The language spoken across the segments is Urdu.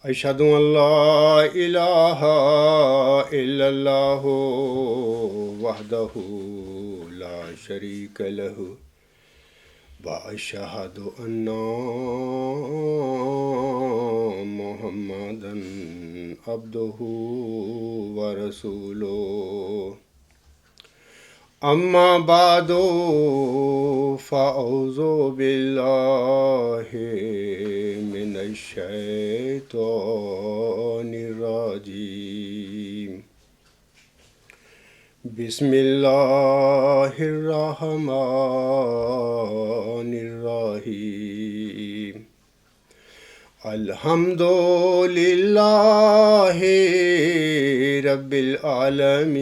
اشہد ان لا الہ الا اللہ وحدہ لا شریک لہ واشہد ان محمدا عبدہ ورسولہ اما بعد فاعوذ باللہ من الشیطان الرجیم بسم اللہ الرحمن الرحیم الحمد للہ رب العالمین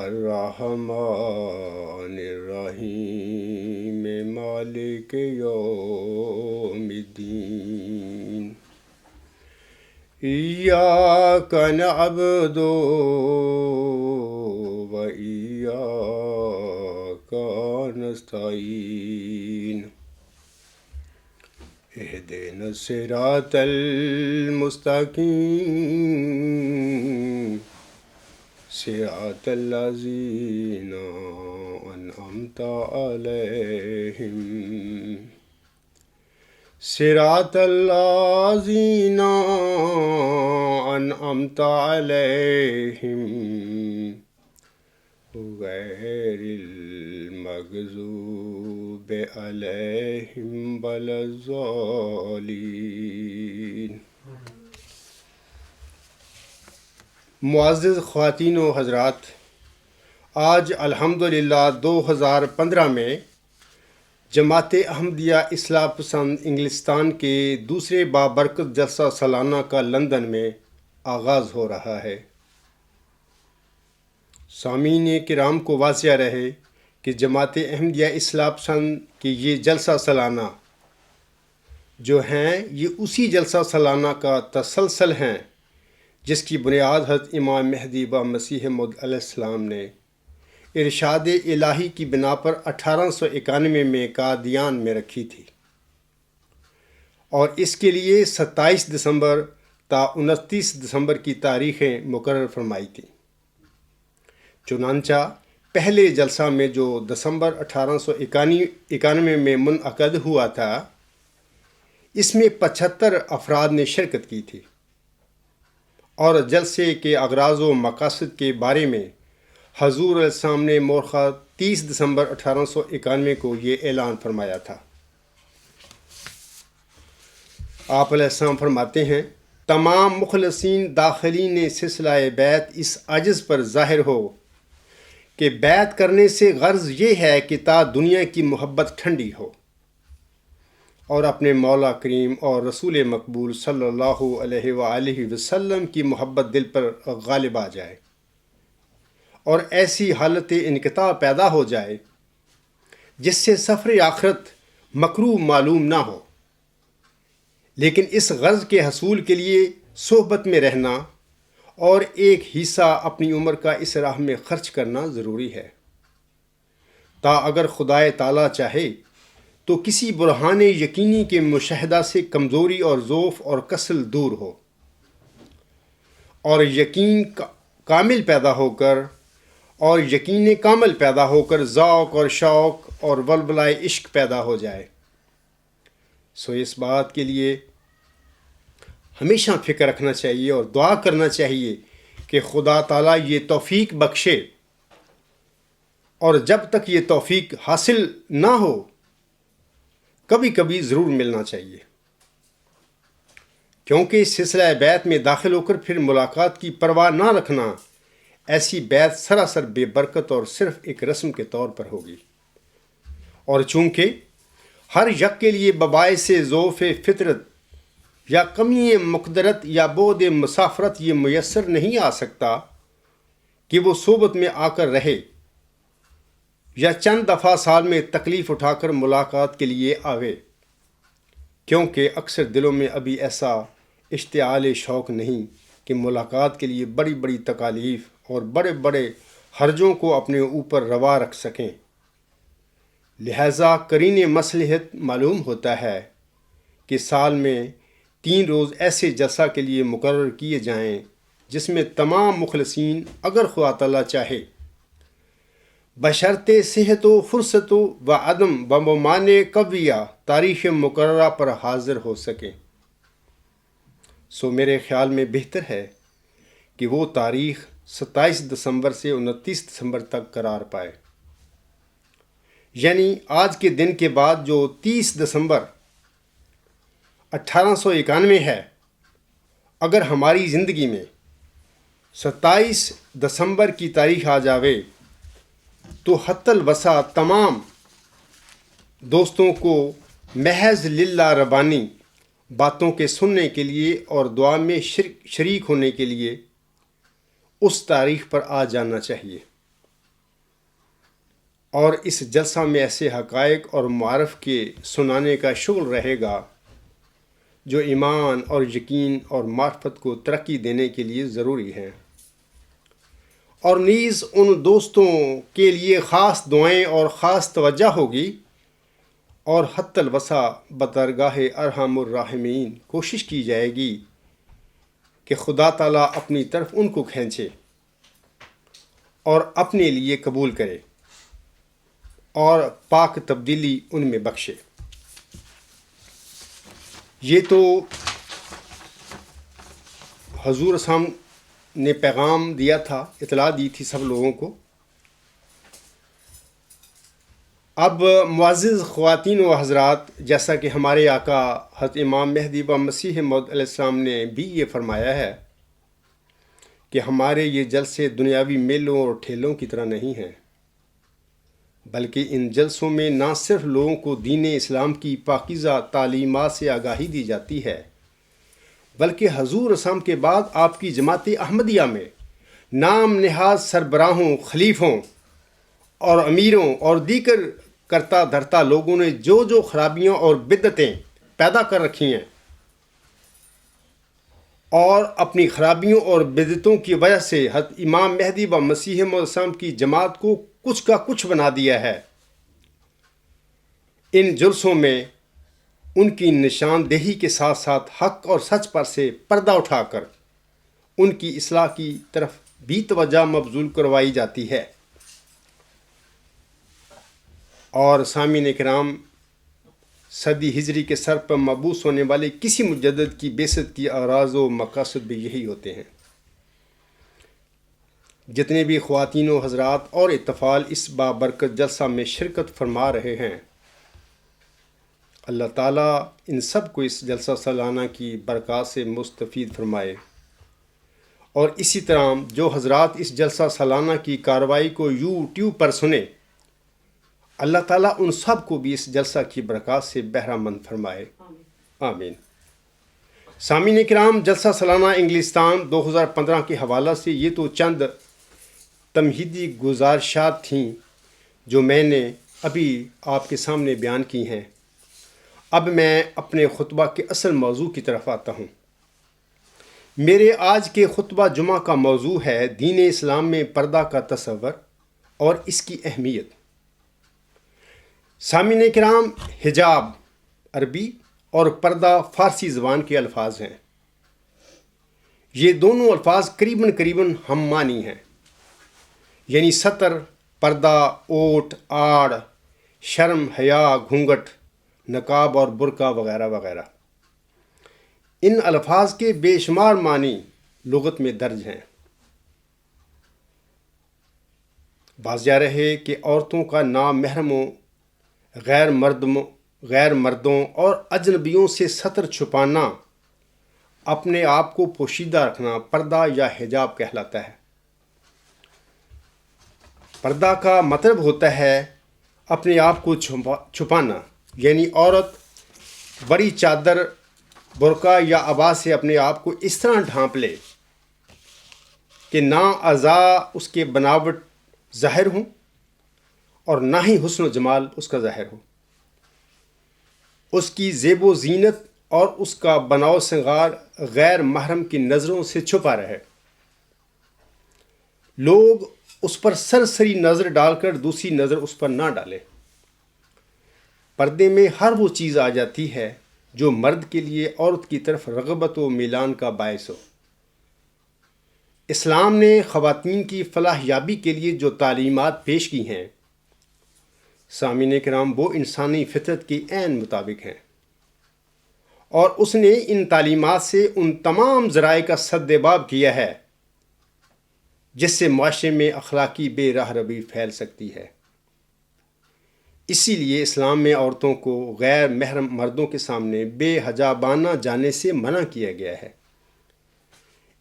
الرحمن الرحیم مالک یوم الدین ایاک نعبد و ایاک نستعین اہدنا الصراط المستقیم صراط الذین انعمت علیہم صراط الذین انعمت علیہم غیر المغضوب علیہم ولا الضالین۔ معزز خواتین و حضرات، آج الحمدللہ 2015 میں جماعت احمدیہ اصلاح پسند انگلستان کے دوسرے بابرکت جلسہ سالانہ کا لندن میں آغاز ہو رہا ہے۔ سامعین کرام کو واضح رہے کہ جماعت احمدیہ اصلاح پسند کی یہ جلسہ سالانہ جو ہیں یہ اسی جلسہ سالانہ کا تسلسل ہیں جس کی بنیاد حضرت امام مہدی و مسیح موعود علیہ السلام نے ارشاد الہی کی بنا پر 1891 میں قادیان میں رکھی تھی اور اس کے لیے 27 دسمبر تا 29 دسمبر کی تاریخیں مقرر فرمائی تھیں۔ چنانچہ پہلے جلسہ میں جو دسمبر 1891 میں منعقد ہوا تھا اس میں 75 افراد نے شرکت کی تھی اور جلسے کے اغراض و مقاصد کے بارے میں حضور علیہ السلام نے مورخہ 30 دسمبر 1891 کو یہ اعلان فرمایا تھا۔ آپ علیہ السلام فرماتے ہیں، تمام مخلصین داخلین سلسلہ بیعت اس عجز پر ظاہر ہو کہ بیعت کرنے سے غرض یہ ہے کہ تا دنیا کی محبت ٹھنڈی ہو اور اپنے مولا کریم اور رسول مقبول صلی اللہ علیہ وآلہ وسلم کی محبت دل پر غالب آ جائے اور ایسی حالت انقطاع پیدا ہو جائے جس سے سفر آخرت مکروہ معلوم نہ ہو، لیکن اس غرض کے حصول کے لیے صحبت میں رہنا اور ایک حصہ اپنی عمر کا اس راہ میں خرچ کرنا ضروری ہے تا اگر خدائے تعالیٰ چاہے تو کسی برہان یقینی کے مشاہدہ سے کمزوری اور ضعف اور کسل دور ہو اور یقین کامل پیدا ہو کر ذوق اور شوق اور ولولۂ عشق پیدا ہو جائے۔ سو اس بات کے لیے ہمیشہ فکر رکھنا چاہیے اور دعا کرنا چاہیے کہ خدا تعالیٰ یہ توفیق بخشے، اور جب تک یہ توفیق حاصل نہ ہو کبھی کبھی ضرور ملنا چاہیے، کیونکہ اس سلسلہ بیعت میں داخل ہو کر پھر ملاقات کی پرواہ نہ رکھنا، ایسی بیعت سراسر بے برکت اور صرف ایک رسم کے طور پر ہوگی، اور چونکہ ہر یک کے لیے بباعث ضعف فطرت یا کمی مقدرت یا بعد مسافرت یہ میسر نہیں آ سکتا کہ وہ صحبت میں آ کر رہے یا چند دفعہ سال میں تکلیف اٹھا کر ملاقات کے لیے آوے، کیونکہ اکثر دلوں میں ابھی ایسا اشتعال شوق نہیں کہ ملاقات کے لیے بڑی بڑی تکالیف اور بڑے بڑے حرجوں کو اپنے اوپر روا رکھ سکیں۔ لہٰذا قرین مصلحت معلوم ہوتا ہے کہ سال میں 3 روز ایسے جلسہ کے لیے مقرر کیے جائیں جس میں تمام مخلصین اگر خدا تعالیٰ چاہے بشرط صحت و فرصت و عدم بمبمان قویہ تاریخ مقررہ پر حاضر ہو سکیں۔ سو میرے خیال میں بہتر ہے کہ وہ تاریخ 27 دسمبر سے 29 دسمبر تک قرار پائے، یعنی آج کے دن کے بعد جو 30 دسمبر 1891 ہے، اگر ہماری زندگی میں 27 دسمبر کی تاریخ آ جاوے تو حتی الوسع تمام دوستوں کو محض للہ ربانی باتوں کے سننے کے لیے اور دعا میں شریک ہونے کے لیے اس تاریخ پر آ جانا چاہیے، اور اس جلسہ میں ایسے حقائق اور معارف کے سنانے کا شغل رہے گا جو ایمان اور یقین اور معرفت کو ترقی دینے کے لیے ضروری ہیں، اور نیز ان دوستوں کے لیے خاص دعائیں اور خاص توجہ ہوگی، اور حتی الوسع بارگاہ ارحم الراحمین کوشش کی جائے گی کہ خدا تعالیٰ اپنی طرف ان کو کھینچے اور اپنے لیے قبول کرے اور پاک تبدیلی ان میں بخشے۔ یہ تو حضور صاحب نے پیغام دیا تھا، اطلاع دی تھی سب لوگوں کو۔ اب معزز خواتین و حضرات، جیسا کہ ہمارے آقا حضرت امام مہدی و مسیح موعود علیہ السلام نے بھی یہ فرمایا ہے کہ ہمارے یہ جلسے دنیاوی میلوں اور ٹھیلوں کی طرح نہیں ہیں، بلکہ ان جلسوں میں نہ صرف لوگوں کو دین اسلام کی پاکیزہ تعلیمات سے آگاہی دی جاتی ہے، بلکہ حضور اسلام کے بعد آپ کی جماعت احمدیہ میں نام نہاد سربراہوں، خلیفوں اور امیروں اور دیگر کرتا دھرتا لوگوں نے جو خرابیاں اور بدعتیں پیدا کر رکھی ہیں، اور اپنی خرابیوں اور بدعتوں کی وجہ سے حضرت امام مہدی و مسیح موعود السلام کی جماعت کو کچھ کا کچھ بنا دیا ہے، ان جلسوں میں ان کی نشاندہی کے ساتھ ساتھ حق اور سچ پر سے پردہ اٹھا کر ان کی اصلاح کی طرف بھی توجہ مبذول کروائی جاتی ہے۔ اور سامعین کرام، صدی ہجری کے سر پر مبعوث ہونے والے کسی مجدد کی بعثت کی اغراض و مقاصد بھی یہی ہوتے ہیں۔ جتنے بھی خواتین و حضرات اور اطفال اس بابرکت جلسہ میں شرکت فرما رہے ہیں، اللہ تعالیٰ ان سب کو اس جلسہ سالانہ کی برکات سے مستفید فرمائے، اور اسی طرح جو حضرات اس جلسہ سالانہ کی کارروائی کو یوٹیوب پر سنیں، اللہ تعالیٰ ان سب کو بھی اس جلسہ کی برکات سے بہرہ مند فرمائے، آمین۔ سامعین کرام، جلسہ سالانہ انگلستان 2015 کے حوالہ سے یہ تو چند تمہیدی گزارشات تھیں جو میں نے ابھی آپ کے سامنے بیان کی ہیں۔ اب میں اپنے خطبہ کے اصل موضوع کی طرف آتا ہوں۔ میرے آج کے خطبہ جمعہ کا موضوع ہے دین اسلام میں پردہ کا تصور اور اس کی اہمیت۔ سامعین کرام، حجاب عربی اور پردہ فارسی زبان کے الفاظ ہیں۔ یہ دونوں الفاظ قریباً ہم معنی ہیں، یعنی ستر، پردہ، اوٹ، آڑ، شرم، حیا، گھونگھٹ، نقاب اور برقع وغیرہ وغیرہ۔ ان الفاظ کے بے شمار معنی لغت میں درج ہیں۔ واضح رہے کہ عورتوں کا نامحرموں، غیر مردوں اور اجنبیوں سے ستر چھپانا، اپنے آپ کو پوشیدہ رکھنا پردہ یا حجاب کہلاتا ہے۔ پردہ کا مطلب ہوتا ہے اپنے آپ کو چھپانا، یعنی عورت بڑی چادر، برقع یا عبا سے اپنے آپ کو اس طرح ڈھانپ لے کہ نہ اعضاء اس کے بناوٹ ظاہر ہوں اور نہ ہی حسن و جمال اس کا ظاہر ہو۔ اس کی زیب و زینت اور اس کا بناؤ سنگار غیر محرم کی نظروں سے چھپا رہے۔ لوگ اس پر سرسری نظر ڈال کر دوسری نظر اس پر نہ ڈالے۔ پردے میں ہر وہ چیز آ جاتی ہے جو مرد کے لیے عورت کی طرف رغبت و میلان کا باعث ہو۔ اسلام نے خواتین کی فلاح یابی کے لیے جو تعلیمات پیش کی ہیں، سامعین کرام، وہ انسانی فطرت کے عین مطابق ہیں، اور اس نے ان تعلیمات سے ان تمام ذرائع کا سدباب کیا ہے جس سے معاشرے میں اخلاقی بے راہ روی پھیل سکتی ہے۔ اسی لیے اسلام میں عورتوں کو غیر محرم مردوں کے سامنے بے حجابانہ جانے سے منع کیا گیا ہے۔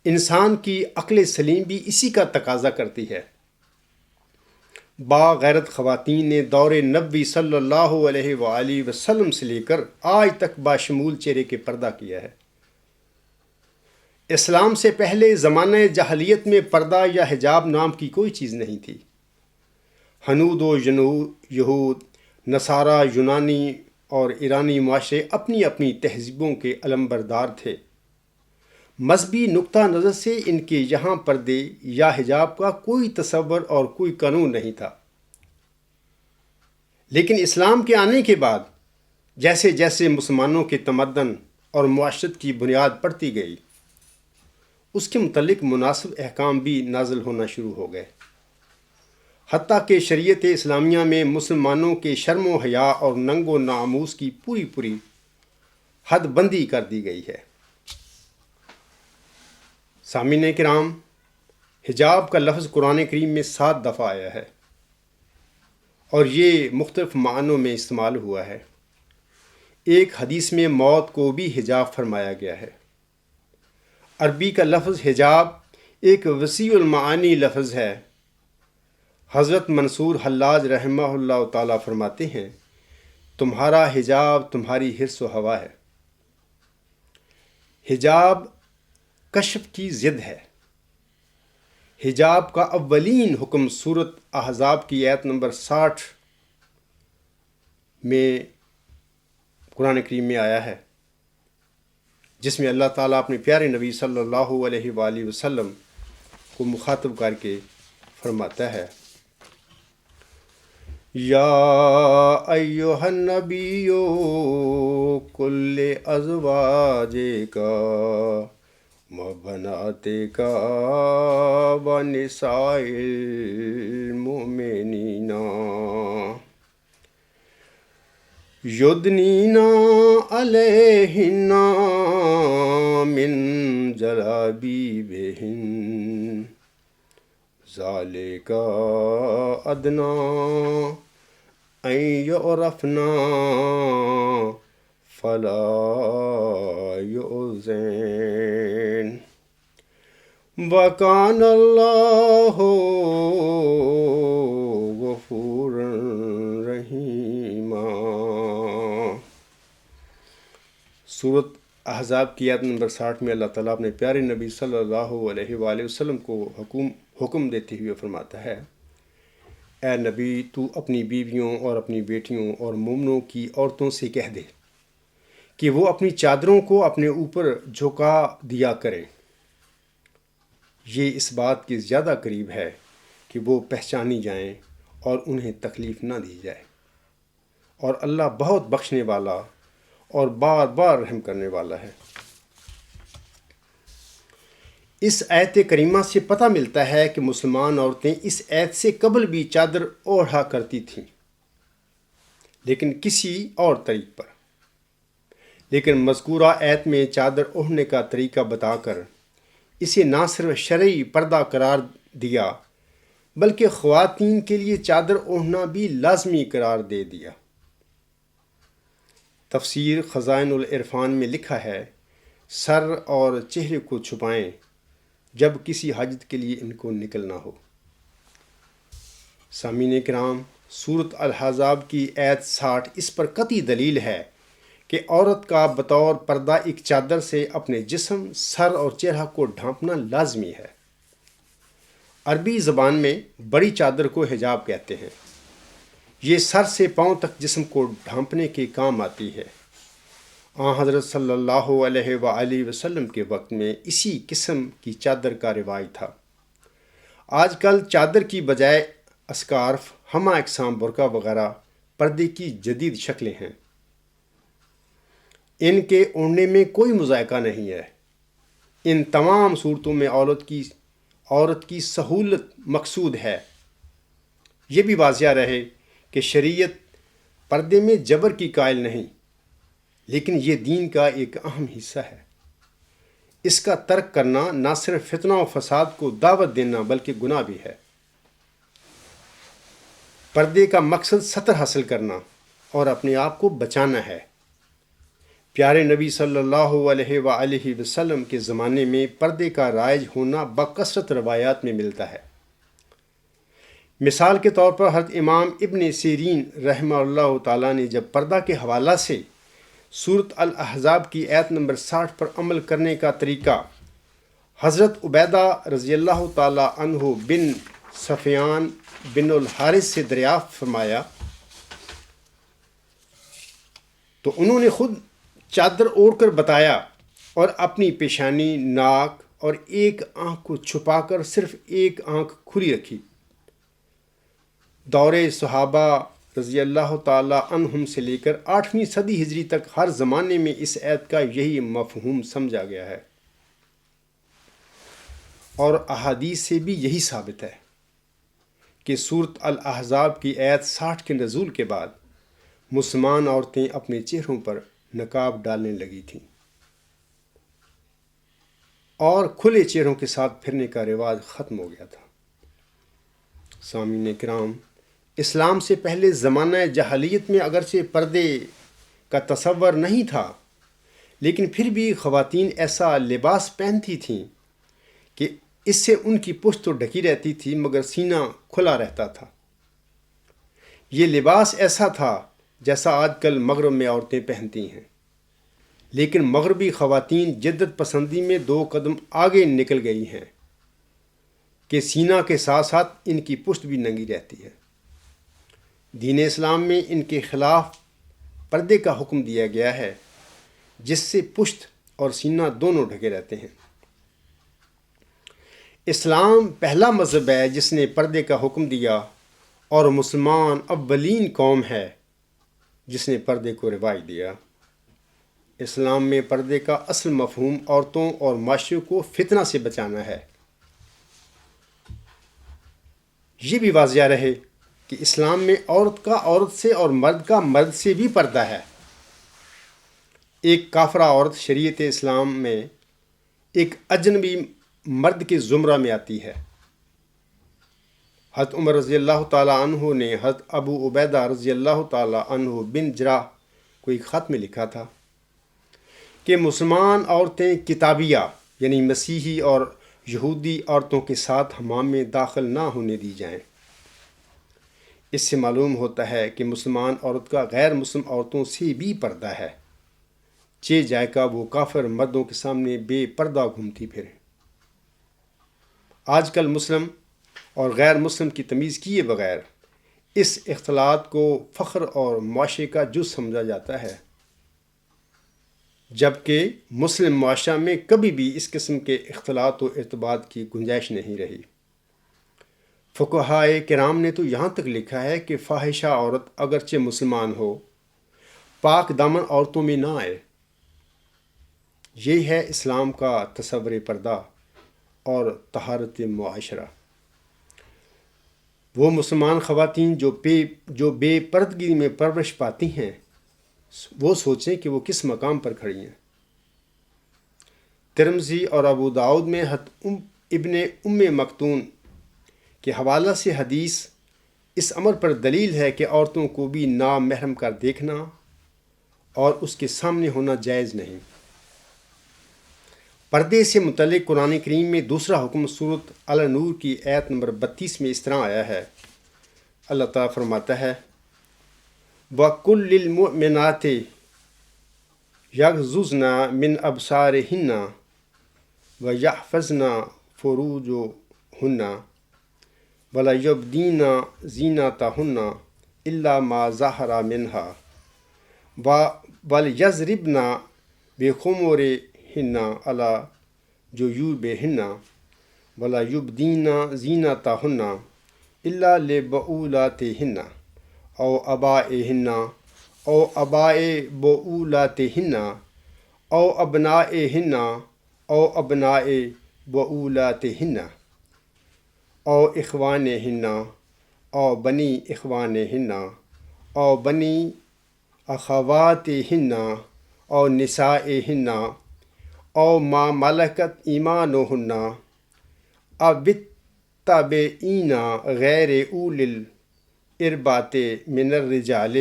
انسان کی عقل سلیم بھی اسی کا تقاضا کرتی ہے۔ باغیرت خواتین نے دور نبوی صلی اللہ علیہ وآلہ وسلم سے لے کر آج تک باشمول چہرے کے پردہ کیا ہے۔ اسلام سے پہلے زمانہ جاہلیت میں پردہ یا حجاب نام کی کوئی چیز نہیں تھی۔ ہنود و یہود، نصارہ، یونانی اور ایرانی معاشرے اپنی اپنی تہذیبوں کے علمبردار تھے۔ مذہبی نقطہ نظر سے ان کے یہاں پردے یا حجاب کا کوئی تصور اور کوئی قانون نہیں تھا۔ لیکن اسلام کے آنے کے بعد جیسے جیسے مسلمانوں کے تمدن اور معاشرت کی بنیاد پڑتی گئی، اس کے متعلق مناسب احکام بھی نازل ہونا شروع ہو گئے، حتیٰ کہ شریعت اسلامیہ میں مسلمانوں کے شرم و حیا اور ننگ و ناموس کی پوری حد بندی کر دی گئی ہے۔ سامعین کرام، حجاب کا لفظ قرآن کریم میں 7 دفعہ آیا ہے اور یہ مختلف معنوں میں استعمال ہوا ہے۔ ایک حدیث میں موت کو بھی حجاب فرمایا گیا ہے۔ عربی کا لفظ حجاب ایک وسیع المعانی لفظ ہے۔ حضرت منصور حلاج رحمہ اللہ تعالیٰ فرماتے ہیں، تمہارا حجاب تمہاری حرص و ہوا ہے۔ حجاب کشف کی ضد ہے۔ حجاب کا اولین حکم سورۃ احزاب کی آیت نمبر 60 میں قرآن کریم میں آیا ہے، جس میں اللہ تعالیٰ اپنے پیارے نبی صلی اللہ علیہ وآلہ وسلم کو مخاطب کر کے فرماتا ہے، یا ایھا النبی قل لازواجک وبناتک ونساء المؤمنین یدنین علیہن من جلابیبہن ذالک ادنیٰ ان یعرفن فلا یؤذین وکان اللہ غفورا رحیما۔ سورۃ احزاب کی آیت نمبر 60 میں اللہ تعالیٰ اپنے پیارے نبی صلی اللہ علیہ وآلہ وسلم کو حکم دیتے ہوئے فرماتا ہے، اے نبی، تو اپنی بیویوں اور اپنی بیٹیوں اور مومنوں کی عورتوں سے کہہ دے کہ وہ اپنی چادروں کو اپنے اوپر جھکا دیا کریں۔ یہ اس بات کے زیادہ قریب ہے کہ وہ پہچانی جائیں اور انہیں تکلیف نہ دی جائے، اور اللہ بہت بخشنے والا اور بار بار رحم کرنے والا ہے۔ اس آیت کریمہ سے پتہ ملتا ہے کہ مسلمان عورتیں اس آیت سے قبل بھی چادر اوڑھا کرتی تھیں، لیکن کسی اور طریق پر۔ لیکن مذکورہ آیت میں چادر اوڑھنے کا طریقہ بتا کر اسے نہ صرف شرعی پردہ قرار دیا، بلکہ خواتین کے لیے چادر اوڑھنا بھی لازمی قرار دے دیا۔ تفسیر خزائن العرفان میں لکھا ہے، سر اور چہرے کو چھپائیں جب کسی حاجت کے لیے ان کو نکلنا ہو۔ سامعین کرام، سورۃ الاحزاب کی آیت 60 اس پر قطعی دلیل ہے کہ عورت کا بطور پردہ ایک چادر سے اپنے جسم، سر اور چہرہ کو ڈھانپنا لازمی ہے۔ عربی زبان میں بڑی چادر کو حجاب کہتے ہیں۔ یہ سر سے پاؤں تک جسم کو ڈھانپنے کے کام آتی ہے۔ حضرت صلی اللہ علیہ وآلہ وسلم کے وقت میں اسی قسم کی چادر کا رواج تھا۔ آج کل چادر کی بجائے اسکارف، ہمہ اقسام برقع وغیرہ پردے کی جدید شکلیں ہیں۔ ان کے اڑنے میں کوئی مذائقہ نہیں ہے۔ ان تمام صورتوں میں عورت کی سہولت مقصود ہے۔ یہ بھی واضح رہے کہ شریعت پردے میں جبر کی قائل نہیں، لیکن یہ دین کا ایک اہم حصہ ہے۔ اس کا ترک کرنا نہ صرف فتنہ و فساد کو دعوت دینا بلکہ گناہ بھی ہے۔ پردے کا مقصد ستر حاصل کرنا اور اپنے آپ کو بچانا ہے۔ پیارے نبی صلی اللہ علیہ وآلہ وسلم کے زمانے میں پردے کا رائج ہونا بکثرت روایات میں ملتا ہے۔ مثال کے طور پر حضرت امام ابن سیرین رحمہ اللہ تعالیٰ نے جب پردہ کے حوالہ سے سورۃ الاحزاب کی آیت نمبر 60 پر عمل کرنے کا طریقہ حضرت عبیدہ رضی اللہ تعالیٰ عنہ بن سفیان بن الحارث سے دریافت فرمایا تو انہوں نے خود چادر اوڑھ کر بتایا اور اپنی پیشانی، ناک اور ایک آنکھ کو چھپا کر صرف ایک آنکھ کھلی رکھی۔ دور صحابہ رضی اللہ تعالی عنہم سے لے کر 8ویں صدی ہجری تک ہر زمانے میں اس آیت کا یہی مفہوم سمجھا گیا ہے، اور احادیث سے بھی یہی ثابت ہے کہ سورۃ الاحزاب کی آیت 60 کے نزول کے بعد مسلمان عورتیں اپنے چہروں پر نقاب ڈالنے لگی تھیں اور کھلے چہروں کے ساتھ پھرنے کا رواج ختم ہو گیا تھا۔ سامعین کرام، اسلام سے پہلے زمانہ جاہلیت میں اگرچہ پردے کا تصور نہیں تھا، لیکن پھر بھی خواتین ایسا لباس پہنتی تھیں کہ اس سے ان کی پشت تو ڈھکی رہتی تھی مگر سینہ کھلا رہتا تھا۔ یہ لباس ایسا تھا جیسا آج کل مغرب میں عورتیں پہنتی ہیں، لیکن مغربی خواتین جدت پسندی میں 2 قدم آگے نکل گئی ہیں کہ سینہ کے ساتھ ساتھ ان کی پشت بھی ننگی رہتی ہے۔ دین اسلام میں ان کے خلاف پردے کا حکم دیا گیا ہے، جس سے پشت اور سینہ دونوں ڈھکے رہتے ہیں۔ اسلام پہلا مذہب ہے جس نے پردے کا حکم دیا، اور مسلمان اولین قوم ہے جس نے پردے کو رواج دیا۔ اسلام میں پردے کا اصل مفہوم عورتوں اور معاشرے کو فتنہ سے بچانا ہے۔ یہ بھی واضح رہے کہ اسلام میں عورت کا عورت سے اور مرد کا مرد سے بھی پردہ ہے۔ ایک کافرہ عورت شریعت اسلام میں ایک اجنبی مرد کے زمرہ میں آتی ہے۔ حضرت عمر رضی اللہ تعالیٰ عنہ نے حضرت ابو عبیدہ رضی اللہ تعالیٰ عنہ بن جراح کو ایک خط میں لکھا تھا کہ مسلمان عورتیں کتابیہ یعنی مسیحی اور یہودی عورتوں کے ساتھ حمام میں داخل نہ ہونے دی جائیں۔ اس سے معلوم ہوتا ہے کہ مسلمان عورت کا غیر مسلم عورتوں سے بھی پردہ ہے، چہ جائے کا وہ کافر مردوں کے سامنے بے پردہ گھومتی پھرے۔ آج کل مسلم اور غیر مسلم کی تمیز کیے بغیر اس اختلاط کو فخر اور معاشرے کا جز سمجھا جاتا ہے، جبکہ مسلم معاشرہ میں کبھی بھی اس قسم کے اختلاط و ارتباط کی گنجائش نہیں رہی۔ فقہائے کرام نے تو یہاں تک لکھا ہے کہ فاحشہ عورت اگرچہ مسلمان ہو، پاک دامن عورتوں میں نہ آئے۔ یہ ہے اسلام کا تصور پردہ اور طہارت معاشرہ۔ وہ مسلمان خواتین جو بے پردگی میں پرورش پاتی ہیں، وہ سوچیں کہ وہ کس مقام پر کھڑی ہیں۔ ترمذی اور ابو داؤد میں حضرت ابن مکتوم کے حوالہ سے حدیث اس امر پر دلیل ہے کہ عورتوں کو بھی نامحرم کا دیکھنا اور اس کے سامنے ہونا جائز نہیں۔ پردے سے متعلق قرآن کریم میں دوسرا حکم سورۃ النور کی آیت نمبر 32 میں اس طرح آیا ہے۔ اللہ تعالیٰ فرماتا ہے وَقُلْ لِلْمُؤْمِنَاتِ يَغْضُضْنَ مِنْ أَبْصَارِهِنَّ وَيَحْفَظْنَ فُرُوجَهُنَّ وَلَا يُبْدِينَ زِينَتَهُنَّ إِلَّا مَا ظَهَرَ مِنْهَا وَلْيَضْرِبْنَ بِخُمُرِهِنَّ عَلَى جُيُوبِهِنَّ وَلَا يُبْدِينَ زِينَتَهُنَّ إِلَّا لِبُعُولَاتِهِنَّ أَوْ آبَائِهِنَّ أَوْ آبَاءِ بُعُولَاتِهِنَّ او ابنائہن او ابناء بعولاتہن او اخوانہن او بنی اخوانہن او بنی اخواتہن او نسائہن او ما ملکت ایمانہن او بالتابعین غیر اولی الاربات من الرجال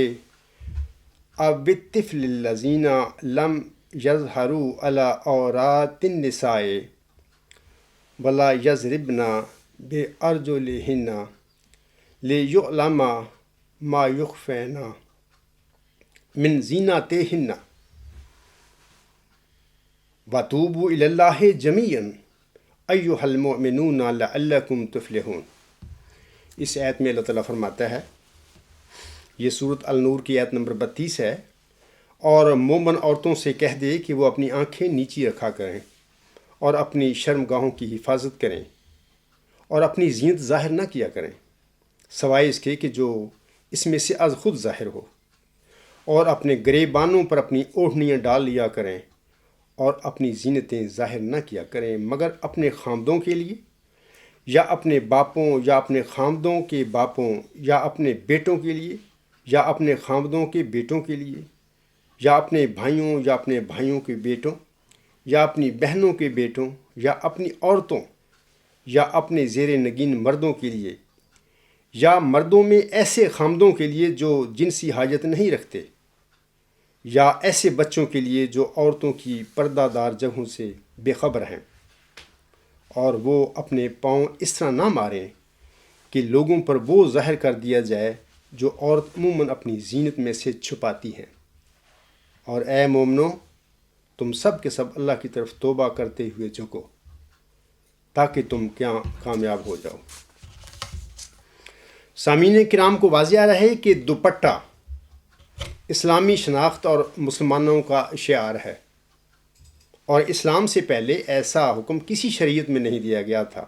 او بالطفل الذین لم یظہروا علی عورات النساء ولا یضربن بارجلہن لیعلم ما یخفین من زینتہن وَتُوبُوا إِلَى اللَّهِ جَمِيعًا أَيُّهَا الْمُؤْمِنُونَ لَعَلَّكُمْ تُفْلِحُونَ۔ اس آیت میں اللہ تعالیٰ فرماتا ہے، یہ سورۃ النور کی آیت نمبر 32 ہے، اور مومن عورتوں سے کہہ دے کہ وہ اپنی آنکھیں نیچی رکھا کریں اور اپنی شرمگاہوں کی حفاظت کریں اور اپنی زینت ظاہر نہ کیا کریں سوائے اس کے کہ جو اس میں سے از خود ظاہر ہو، اور اپنے گریبانوں پر اپنی اوڑھنیاں ڈال لیا کریں اور اپنی زینتیں ظاہر نہ کیا کریں مگر اپنے خامدوں کے لیے یا اپنے باپوں یا اپنے خامدوں کے باپوں یا اپنے بیٹوں کے لیے یا اپنے خامدوں کے بیٹوں کے لیے یا اپنے بھائیوں یا اپنے بھائیوں کے بیٹوں یا اپنی بہنوں کے بیٹوں یا اپنی عورتوں یا اپنے زیر نگین مردوں کے لیے یا مردوں میں ایسے خامدوں کے لیے جو جنسی حاجت نہیں رکھتے یا ایسے بچوں کے لیے جو عورتوں کی پردہ دار جگہوں سے بے خبر ہیں، اور وہ اپنے پاؤں اس طرح نہ ماریں کہ لوگوں پر وہ ظاہر کر دیا جائے جو عورت عموماً اپنی زینت میں سے چھپاتی ہیں۔ اور اے مومنو، تم سب کے سب اللہ کی طرف توبہ کرتے ہوئے جھکو تاکہ تم کیا کامیاب ہو جاؤ۔ سامعین کرام کو واضح رہے کہ دوپٹہ اسلامی شناخت اور مسلمانوں کا شعار ہے، اور اسلام سے پہلے ایسا حکم کسی شریعت میں نہیں دیا گیا تھا۔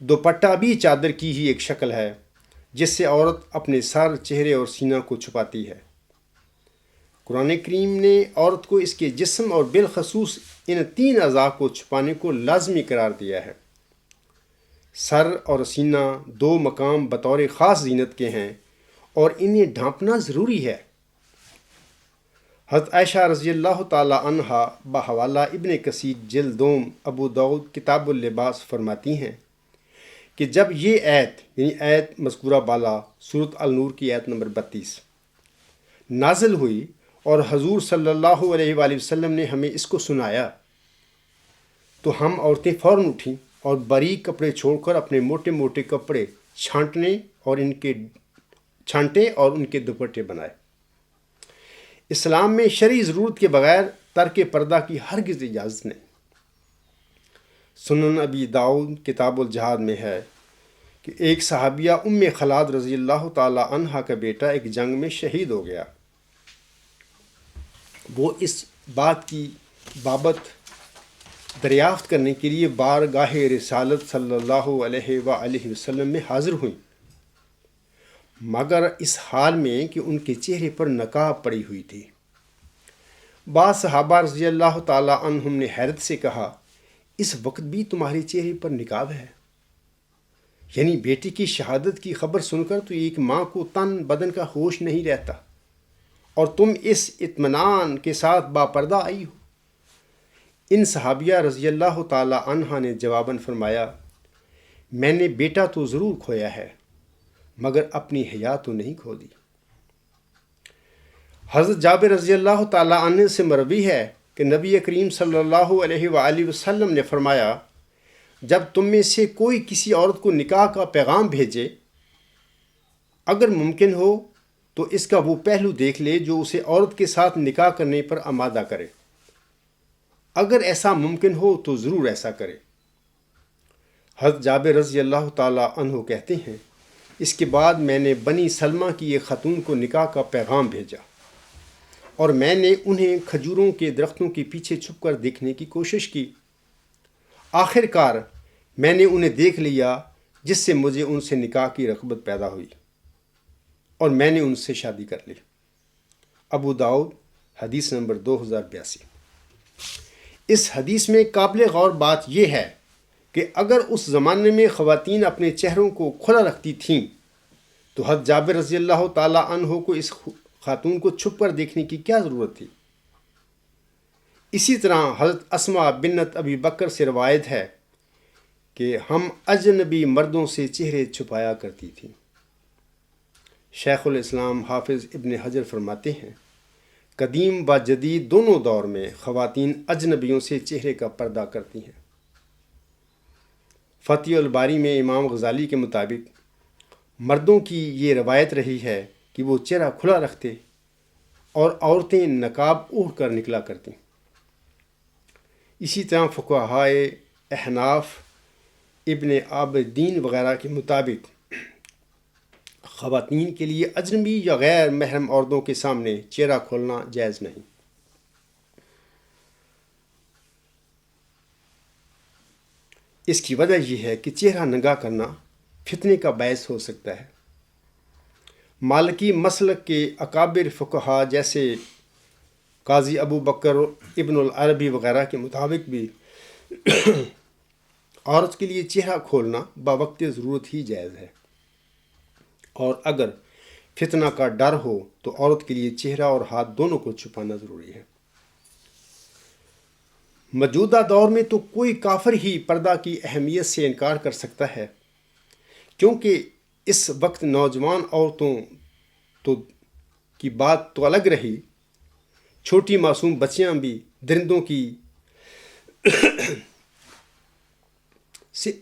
دوپٹہ بھی چادر کی ہی ایک شکل ہے جس سے عورت اپنے سر، چہرے اور سینہ کو چھپاتی ہے۔ قرآن کریم نے عورت کو اس کے جسم اور بالخصوص ان 3 اعضاء کو چھپانے کو لازمی قرار دیا ہے۔ سر اور سینہ 2 مقام بطور خاص زینت کے ہیں اور انہیں ڈھانپنا ضروری ہے۔ حضرت عائشہ رضی اللہ تعالی عنہا بحوالہ ابن کثیر جلد 2 ابو داؤد کتاب اللباس فرماتی ہیں کہ جب یہ آیت یعنی آیت مذکورہ بالا سورۃ النور کی آیت نمبر 32 نازل ہوئی اور حضور صلی اللہ علیہ وآلہ وسلم نے ہمیں اس کو سنایا تو ہم عورتیں فوراً اٹھیں اور باریک کپڑے چھوڑ کر اپنے موٹے موٹے کپڑے چھانٹے اور ان کے دوپٹے بنائے۔ اسلام میں شرعی ضرورت کے بغیر ترک پردہ کی ہرگز اجازت نہیں۔ سنن ابی داؤد کتاب الجہاد میں ہے کہ ایک صحابیہ ام خلاد رضی اللہ تعالی عنہا کا بیٹا ایک جنگ میں شہید ہو گیا۔ وہ اس بات کی بابت دریافت کرنے کے لیے بارگاہ رسالت صلی اللہ علیہ وآلہ وسلم میں حاضر ہوئیں، مگر اس حال میں کہ ان کے چہرے پر نقاب پڑی ہوئی تھی۔ بعض صحابہ رضی اللہ تعالیٰ عنہم نے حیرت سے کہا، اس وقت بھی تمہارے چہرے پر نقاب ہے؟ یعنی بیٹی کی شہادت کی خبر سن کر تو ایک ماں کو تن بدن کا ہوش نہیں رہتا، اور تم اس اطمینان کے ساتھ باپردہ آئی ہو۔ ان صحابیہ رضی اللہ تعالی عنہ نے جواباً فرمایا، میں نے بیٹا تو ضرور کھویا ہے مگر اپنی حیا تو نہیں کھو دی۔ حضرت جابر رضی اللہ تعالی عنہ سے مروی ہے کہ نبی کریم صلی اللہ علیہ وآلہ وسلم نے فرمایا، جب تم میں سے کوئی کسی عورت کو نکاح کا پیغام بھیجے، اگر ممکن ہو تو اس کا وہ پہلو دیکھ لے جو اسے عورت کے ساتھ نکاح کرنے پر آمادہ کرے۔ اگر ایسا ممکن ہو تو ضرور ایسا کرے۔ حضرت جابر رضی اللہ تعالیٰ عنہ کہتے ہیں، اس کے بعد میں نے بنی سلمہ کی ایک خاتون کو نکاح کا پیغام بھیجا، اور میں نے انہیں کھجوروں کے درختوں کے پیچھے چھپ کر دیکھنے کی کوشش کی۔ آخر کار میں نے انہیں دیکھ لیا، جس سے مجھے ان سے نکاح کی رغبت پیدا ہوئی اور میں نے ان سے شادی کر لی۔ ابو داؤد حدیث نمبر 2082۔ اس حدیث میں قابل غور بات یہ ہے کہ اگر اس زمانے میں خواتین اپنے چہروں کو کھلا رکھتی تھیں تو حضرت جابر رضی اللہ تعالیٰ عنہ کو اس خاتون کو چھپ کر دیکھنے کی کیا ضرورت تھی؟ اسی طرح حضرت اسماء بنت ابی بکر سے روایت ہے کہ ہم اجنبی مردوں سے چہرے چھپایا کرتی تھیں۔ شیخ الاسلام حافظ ابن حجر فرماتے ہیں قدیم و جدید دونوں دور میں خواتین اجنبیوں سے چہرے کا پردہ کرتی ہیں۔ فتح الباری میں امام غزالی کے مطابق مردوں کی یہ روایت رہی ہے کہ وہ چہرہ کھلا رکھتے اور عورتیں نقاب اوڑھ کر نکلا کرتیں۔ اسی طرح فقہائے احناف، ابن عابدین وغیرہ کے مطابق خواتین کے لیے اجنبی یا غیر محرم عورتوں کے سامنے چہرہ کھولنا جائز نہیں۔ اس کی وجہ یہ ہے کہ چہرہ ننگا کرنا فتنے کا باعث ہو سکتا ہے۔ مالکی مسلک کے اکابر فقہا جیسے قاضی ابو بکر ابن العربی وغیرہ کے مطابق بھی عورت کے لیے چہرہ کھولنا باوقت ضرورت ہی جائز ہے، اور اگر فتنہ کا ڈر ہو تو عورت کے لیے چہرہ اور ہاتھ دونوں کو چھپانا ضروری ہے۔ موجودہ دور میں تو کوئی کافر ہی پردہ کی اہمیت سے انکار کر سکتا ہے، کیونکہ اس وقت نوجوان عورتوں کی بات تو الگ رہی، چھوٹی معصوم بچیاں بھی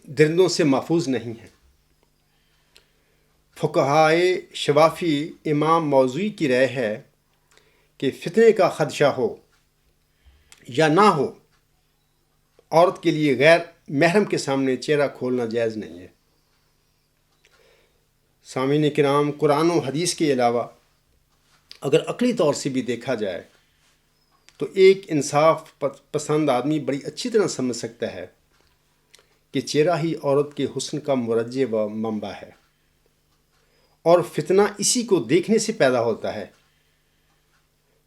درندوں سے محفوظ نہیں ہیں۔ فقہائے شوافی امام موضوعی کی رائے ہے کہ فتنے کا خدشہ ہو یا نہ ہو، عورت کے لیے غیر محرم کے سامنے چہرہ کھولنا جائز نہیں ہے۔ سامعین کرام، قرآن و حدیث کے علاوہ اگر عقلی طور سے بھی دیکھا جائے تو ایک انصاف پسند آدمی بڑی اچھی طرح سمجھ سکتا ہے کہ چہرہ ہی عورت کے حسن کا مرجع و منبع ہے، اور فتنہ اسی کو دیکھنے سے پیدا ہوتا ہے۔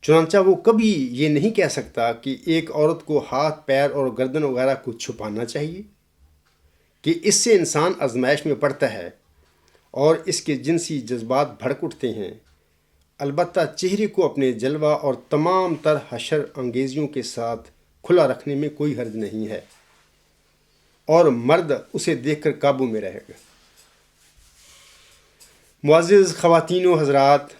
چنانچہ وہ کبھی یہ نہیں کہہ سکتا کہ ایک عورت کو ہاتھ، پیر اور گردن وغیرہ کو چھپانا چاہیے، کہ اس سے انسان آزمائش میں پڑتا ہے اور اس کے جنسی جذبات بھڑک اٹھتے ہیں۔ البتہ چہرے کو اپنے جلوہ اور تمام تر حشر انگیزیوں کے ساتھ کھلا رکھنے میں کوئی حرج نہیں ہے، اور مرد اسے دیکھ کر قابو میں رہے گا۔ معزز خواتین و حضرات،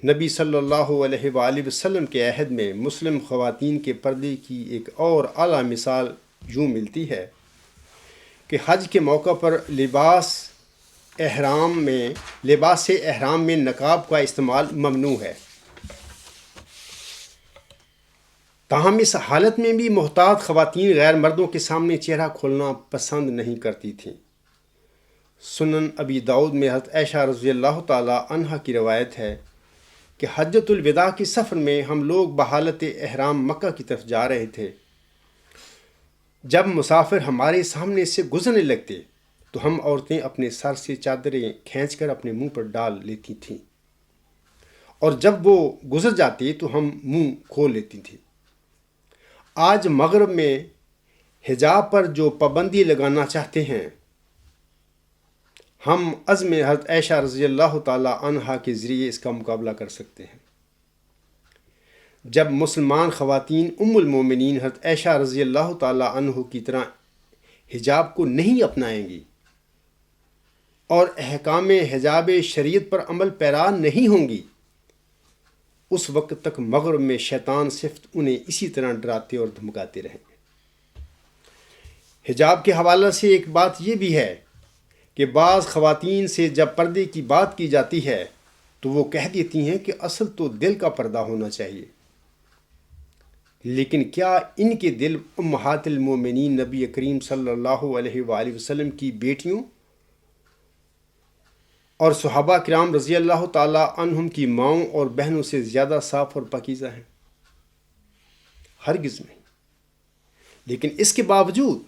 نبی صلی اللہ علیہ وآلہ وسلم کے عہد میں مسلم خواتین کے پردے کی ایک اور اعلیٰ مثال یوں ملتی ہے کہ حج کے موقع پر لباس احرام میں نقاب کا استعمال ممنوع ہے۔ تاہم اس حالت میں بھی محتاط خواتین غیر مردوں کے سامنے چہرہ کھولنا پسند نہیں کرتی تھیں۔ سنن ابی داؤد میں حضرت عائشہ رضی اللہ تعالی عنہا کی روایت ہے کہ حجۃ الوداع کے سفر میں ہم لوگ بحالت احرام مکہ کی طرف جا رہے تھے۔ جب مسافر ہمارے سامنے سے گزرنے لگتے تو ہم عورتیں اپنے سر سے چادریں کھینچ کر اپنے منہ پر ڈال لیتی تھیں، اور جب وہ گزر جاتے تو ہم منہ کھول لیتی تھیں۔ آج مغرب میں حجاب پر جو پابندی لگانا چاہتے ہیں، ہم عزم حضرت عائشہ رضی اللہ تعالی عنہا کے ذریعے اس کا مقابلہ کر سکتے ہیں۔ جب مسلمان خواتین ام المومنین حضرت عائشہ رضی اللہ تعالی عنہ کی طرح حجاب کو نہیں اپنائیں گی اور احکام حجاب شریعت پر عمل پیرا نہیں ہوں گی، اس وقت تک مغرب میں شیطان صرف انہیں اسی طرح ڈراتے اور دھمکاتے رہیں گے۔ حجاب کے حوالے سے ایک بات یہ بھی ہے کہ بعض خواتین سے جب پردے کی بات کی جاتی ہے تو وہ کہہ دیتی ہیں کہ اصل تو دل کا پردہ ہونا چاہیے، لیکن کیا ان کے دل امہات المومنین نبی کریم صلی اللہ علیہ وآلہ وسلم کی بیٹیوں اور صحابہ کرام رضی اللہ تعالی عنہم کی ماؤں اور بہنوں سے زیادہ صاف اور پاکیزہ ہیں؟ ہرگز نہیں۔ لیکن اس کے باوجود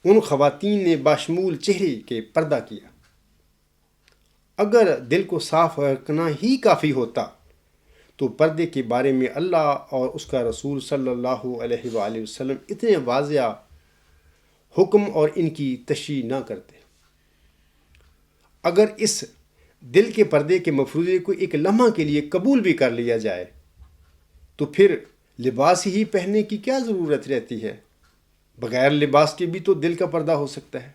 ان خواتین نے باشمول چہرے کے پردہ کیا۔ اگر دل کو صاف رکھنا ہی کافی ہوتا تو پردے کے بارے میں اللہ اور اس کا رسول صلی اللہ علیہ وآلہ وسلم اتنے واضح حکم اور ان کی تشریح نہ کرتے۔ اگر اس دل کے پردے کے مفروضے کو ایک لمحہ کے لیے قبول بھی کر لیا جائے تو پھر لباس ہی پہننے کی کیا ضرورت رہتی ہے؟ بغیر لباس کے بھی تو دل کا پردہ ہو سکتا ہے،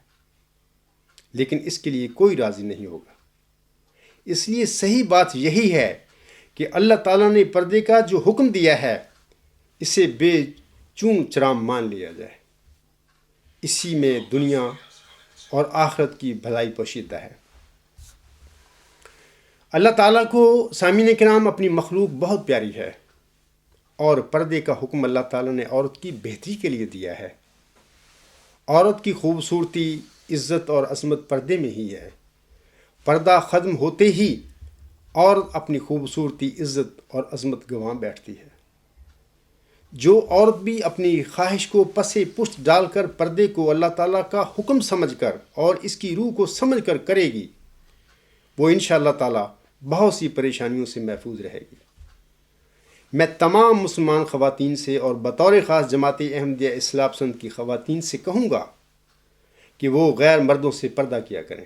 لیکن اس کے لیے کوئی راضی نہیں ہوگا۔ اس لیے صحیح بات یہی ہے کہ اللہ تعالیٰ نے پردے کا جو حکم دیا ہے اسے بے چون چرام مان لیا جائے۔ اسی میں دنیا اور آخرت کی بھلائی پوشیدہ ہے۔ اللہ تعالیٰ کو سامعین کرام اپنی مخلوق بہت پیاری ہے، اور پردے کا حکم اللہ تعالیٰ نے عورت کی بہتری کے لیے دیا ہے۔ عورت کی خوبصورتی، عزت اور عظمت پردے میں ہی ہے۔ پردہ ختم ہوتے ہی عورت اپنی خوبصورتی، عزت اور عظمت گنوا بیٹھتی ہے۔ جو عورت بھی اپنی خواہش کو پس پشت ڈال کر پردے کو اللہ تعالیٰ کا حکم سمجھ کر اور اس کی روح کو سمجھ کر کرے گی، وہ انشاءاللہ تعالیٰ بہت سی پریشانیوں سے محفوظ رہے گی۔ میں تمام مسلمان خواتین سے اور بطور خاص جماعت احمدیہ اصلاح پسند کی خواتین سے کہوں گا کہ وہ غیر مردوں سے پردہ کیا کریں۔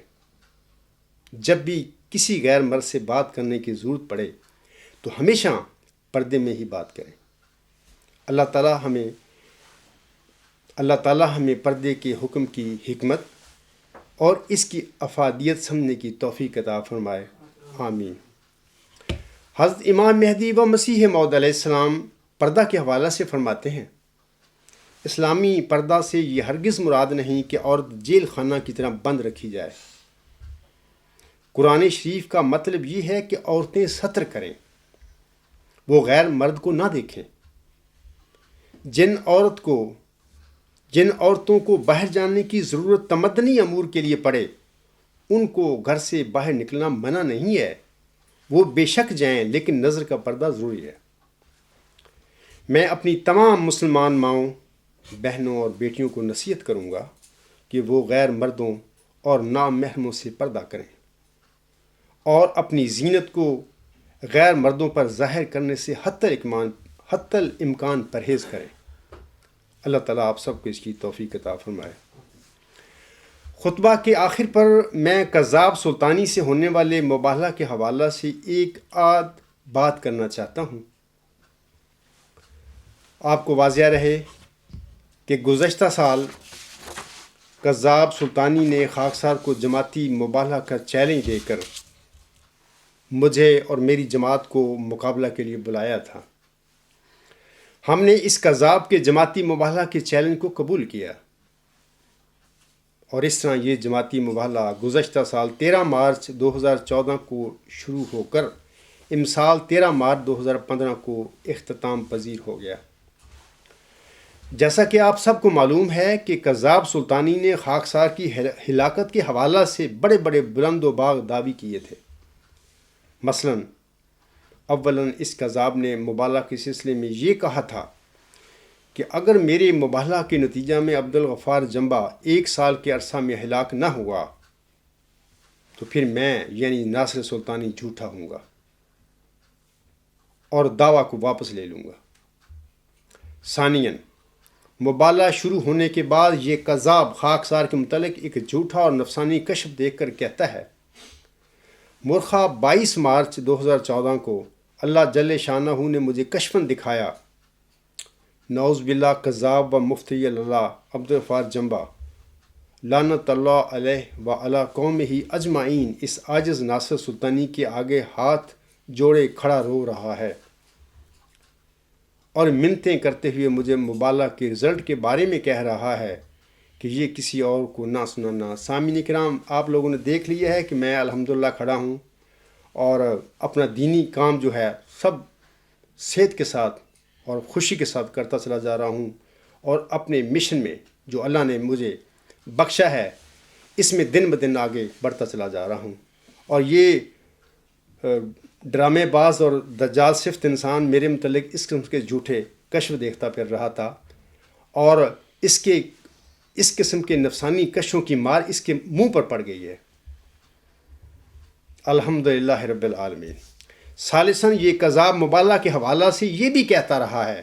جب بھی کسی غیر مرد سے بات کرنے کی ضرورت پڑے تو ہمیشہ پردے میں ہی بات کریں۔ اللہ تعالیٰ ہمیں پردے کے حکم کی حکمت اور اس کی افادیت سمجھنے کی توفیق عطا فرمائے، آمین۔ حضرت امام مہدی و مسیح موعود علیہ السلام پردہ کے حوالہ سے فرماتے ہیں، اسلامی پردہ سے یہ ہرگز مراد نہیں کہ عورت جیل خانہ کی طرح بند رکھی جائے۔ قرآن شریف کا مطلب یہ ہے کہ عورتیں ستر کریں، وہ غیر مرد کو نہ دیکھیں۔ جن عورتوں کو باہر جانے کی ضرورت تمدنی امور کے لیے پڑے ان کو گھر سے باہر نکلنا منع نہیں ہے، وہ بے شک جائیں، لیکن نظر کا پردہ ضروری ہے۔ میں اپنی تمام مسلمان ماؤں، بہنوں اور بیٹیوں کو نصیحت کروں گا کہ وہ غیر مردوں اور نامحرموں سے پردہ کریں اور اپنی زینت کو غیر مردوں پر ظاہر کرنے سے حتی الامکان پرہیز کریں۔ اللہ تعالیٰ آپ سب کو اس کی توفیق عطا فرمائے۔ خطبہ کے آخر پر میں کذاب سلطانی سے ہونے والے مباہلہ کے حوالہ سے ایک آدھ بات کرنا چاہتا ہوں۔ آپ کو واضح رہے کہ گزشتہ سال کذاب سلطانی نے خاکسار کو جماعتی مباہلہ کا چیلنج دے کر مجھے اور میری جماعت کو مقابلہ کے لیے بلایا تھا۔ ہم نے اس کذاب کے جماعتی مباہلہ کے چیلنج کو قبول کیا، اور اس طرح یہ جماعتی مباہلہ گزشتہ سال 13 مارچ 2014 کو شروع ہو کر امسال 13 مارچ 2015 کو اختتام پذیر ہو گیا۔ جیسا کہ آپ سب کو معلوم ہے کہ کذاب سلطانی نے خاکسار کی ہلاکت کے حوالہ سے بڑے بڑے بلند و باغ دعوی کیے تھے۔ مثلا اولاً اس کذاب نے مباہلہ کے سلسلے میں یہ کہا تھا کہ اگر میرے مباہلہ کے نتیجہ میں عبدالغفار جنبہ 1 سال کے عرصہ میں ہلاک نہ ہوا تو پھر میں یعنی ناصر سلطانی جھوٹا ہوں گا اور دعویٰ کو واپس لے لوں گا۔ ثانیاً مباہلہ شروع ہونے کے بعد یہ کذاب خاکسار کے متعلق ایک جھوٹا اور نفسانی کشف دیکھ کر کہتا ہے، مرخہ 22 مارچ 2014 کو اللہ جل شانہ نے مجھے کشفاً دکھایا، نعوذ باللہ کذاب و مفتری اللہ عبدالغفار جنبہ لعنت اللہ علیہ و علی قومہ اجمعین اس عاجز ناصر سلطانی کے آگے ہاتھ جوڑے کھڑا رو رہا ہے اور منتیں کرتے ہوئے مجھے مباہلہ کے رزلٹ کے بارے میں کہہ رہا ہے کہ یہ کسی اور کو نہ سنانا۔ سامعین کرام، آپ لوگوں نے دیکھ لیا ہے کہ میں الحمدللہ کھڑا ہوں اور اپنا دینی کام جو ہے سب صحت کے ساتھ اور خوشی کے ساتھ کرتا چلا جا رہا ہوں، اور اپنے مشن میں جو اللہ نے مجھے بخشا ہے اس میں دن بدن آگے بڑھتا چلا جا رہا ہوں۔ اور یہ ڈرامے باز اور دجال صفت انسان میرے متعلق اس قسم کے جھوٹے کشف دیکھتا پھر رہا تھا، اور اس قسم کے نفسانی کشفوں کی مار اس کے منہ پر پڑ گئی ہے۔ الحمدللہ رب العالمین۔ ثالثاً یہ کذاب مبالغہ کے حوالہ سے یہ بھی کہتا رہا ہے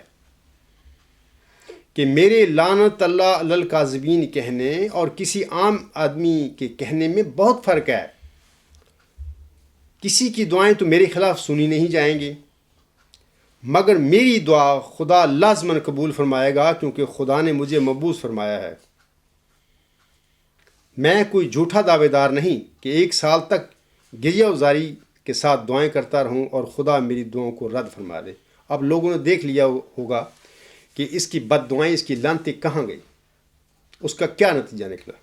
کہ میرے لعنت اللہ علی الکاذبین کہنے اور کسی عام آدمی کے کہنے میں بہت فرق ہے. کسی کی دعائیں تو میرے خلاف سنی نہیں جائیں گی، مگر میری دعا خدا لازماً قبول فرمائے گا، کیونکہ خدا نے مجھے مبعوث فرمایا ہے. میں کوئی جھوٹا دعوے دار نہیں کہ 1 سال تک گریہ وزاری کے ساتھ دعائیں کرتا رہوں اور خدا میری دعاؤں کو رد فرما دے. اب لوگوں نے دیکھ لیا ہوگا کہ اس کی بد دعائیں، اس کی لعنتیں کہاں گئی، اس کا کیا نتیجہ نکلا.